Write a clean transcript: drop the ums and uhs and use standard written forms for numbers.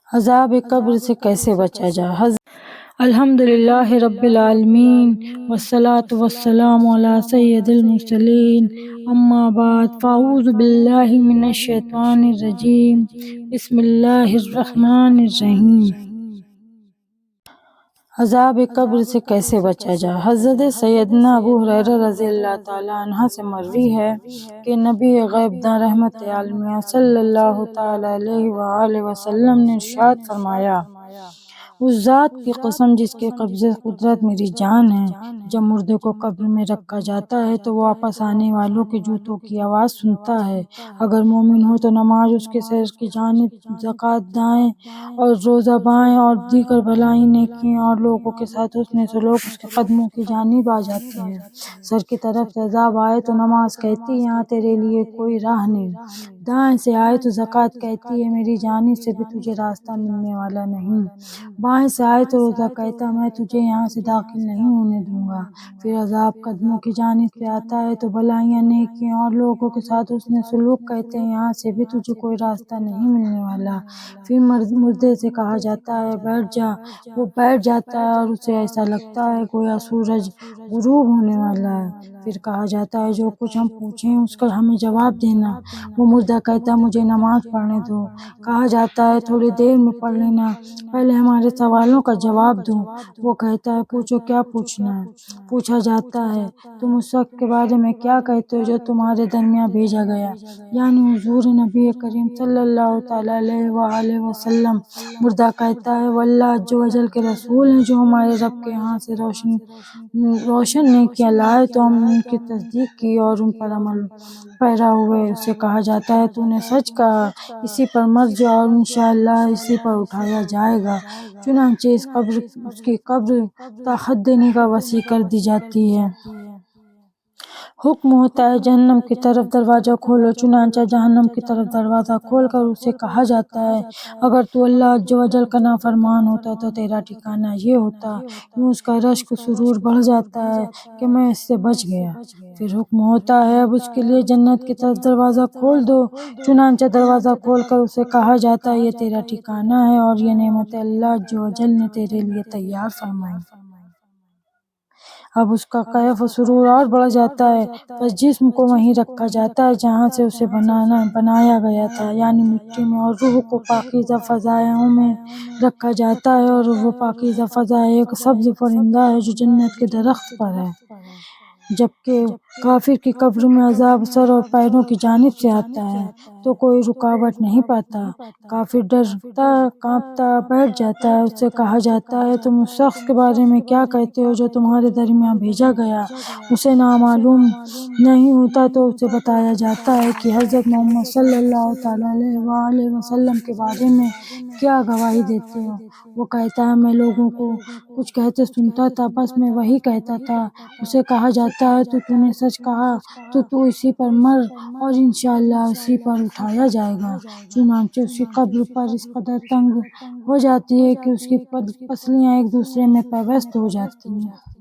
عذاب قبر سے کیسے بچا جائے؟ الحمدللہ رب العالمین والصلاة والسلام علی سید المرسلین، اما بعد فاعوذ باللہ من الشیطان الرجیم، بسم اللہ الرحمن الرحیم۔ عذاب قبر سے کیسے بچا جائے؟ حضرت سیدنا ابو ہریرہ رضی اللہ تعالیٰ عنہ سے مروی ہے کہ نبی غیب داں رحمت عالمیہ صلی اللہ تعالیٰ علیہ وآلہ وسلم نے ارشاد فرمایا، اس ذات کی قسم جس کے قبضے قدرت میری جان ہے، جب مردے کو قبر میں رکھا جاتا ہے تو واپس آنے والوں کے جوتوں کی آواز سنتا ہے۔ اگر مومن ہو تو نماز اس کے سر کی جانب، زکوٰۃ دائیں اور روزہ بائیں اور دیگر بھلائی نیکیاں اور لوگوں کے ساتھ حسن سلوک اس کے قدموں کی جانب آ جاتے ہیں۔ سر کی طرف سے عذاب آئے تو نماز کہتی، یہاں تیرے لیے کوئی راہ نہیں۔ دائیں سے آئے تو زکوٰۃ کہتی ہے، میری جانب سے بھی تجھے راستہ ملنے والا نہیں۔ بائیں سے آئے تو روزہ کہتا، میں تجھے یہاں سے داخل نہیں ہونے دوں گا۔ پھر عذاب قدموں کی جانب سے آتا ہے تو بھلائیاں نیکیاں اور لوگوں کے ساتھ حسن سلوک کہتے ہیں، یہاں سے بھی تجھے کوئی راستہ نہیں ملنے والا۔ پھر مردے سے کہا جاتا ہے، بیٹھ جا۔ وہ بیٹھ جاتا ہے اور اسے ایسا لگتا ہے گویا سورج غروب ہونے والا ہے۔ پھر کہا جاتا ہے، جو کچھ ہم پوچھیں اس کا ہمیں جواب دینا۔ وہ مردہ کہتا، مجھے نماز پڑھنے دو۔ کہا جاتا ہے، تھوڑی دیر میں پڑھ لینا، پہلے ہمارے سوالوں کا جواب دو۔ وہ کہتا ہے، پوچھو، کیا پوچھنا ہے؟ پوچھا جاتا ہے، تم اس وقت کے بارے میں کیا کہتے ہو جو تمہارے درمیان بھیجا گیا، یعنی حضور نبی کریم صلی اللہ تعالیٰ علیہ وآلہ وسلم۔ مردہ کہتا ہے، وہ اللہ عز و جل کے رسول ہیں جو ہمارے رب کے ہاں سے روشن نیکیاں لائے تو ہم نے ان کی تصدیق کی اور ان پر عمل پیرا ہوئے۔ اسے کہا جاتا ہے، تو نے سچ کہا، اسی پر مر جا اور انشاءاللہ اسی پر اٹھایا جائے گا۔ چنانچہ اس کی قبر تا حد نگاہ وسیع کر دی جاتی ہے۔ حکم ہوتا ہے، جہنم کی طرف دروازہ کھولو۔ چنانچہ جہنم کی طرف دروازہ کھول کر اسے کہا جاتا ہے، اگر تو اللہ عز و جل کا نافرمان ہوتا تو تیرا ٹھکانہ یہ ہوتا۔ یوں اس کا رشک و سرور بڑھ جاتا ہے کہ میں اس سے بچ گیا۔ پھر حکم ہوتا ہے، اب اس کے لیے جنت کی طرف دروازہ کھول دو۔ چنانچہ دروازہ کھول کر اسے کہا جاتا ہے، یہ تیرا ٹھکانہ ہے اور یہ نعمت اللہ عز و جل نے تیرے لیے تیار فرمائی۔ اب اس کا کیف و سرور اور بڑھ جاتا ہے، پس جسم کو وہیں رکھا جاتا ہے جہاں سے اسے بنایا گیا تھا، یعنی مٹی میں، اور روح کو پاکیزہ فضائوں میں رکھا جاتا ہے، اور وہ پاکیزہ فضائیں ایک سبز پرندہ ہے جو جنت کے درخت پر ہے۔ جبکہ کافر کی قبر میں عذاب سر اور پیروں کی جانب سے آتا ہے تو کوئی رکاوٹ نہیں پاتا۔ کافر ڈرتا کانپتا بیٹھ جاتا ہے۔ اس سے کہا جاتا ہے، تم اس شخص کے بارے میں کیا کہتے ہو جو تمہارے درمیان بھیجا گیا؟ اسے نامعلوم نہیں ہوتا تو اسے بتایا جاتا ہے کہ حضرت محمد صلی اللہ تعالیٰ علیہ وآلہ وسلم کے بارے میں کیا گواہی دیتے ہو؟ وہ کہتا ہے، میں لوگوں کو کچھ کہتے سنتا تھا، بس میں وہی کہتا تھا۔ اسے کہا جاتا ہے، تو نے سچ کہا، تو اسی پر مر اور انشاءاللہ اسی پر اٹھایا جائے گا۔ چنانچہ اس کی قبر پر اس قدر تنگ ہو جاتی ہے کہ اس کی پسلیاں ایک دوسرے میں پیوست ہو جاتی ہیں۔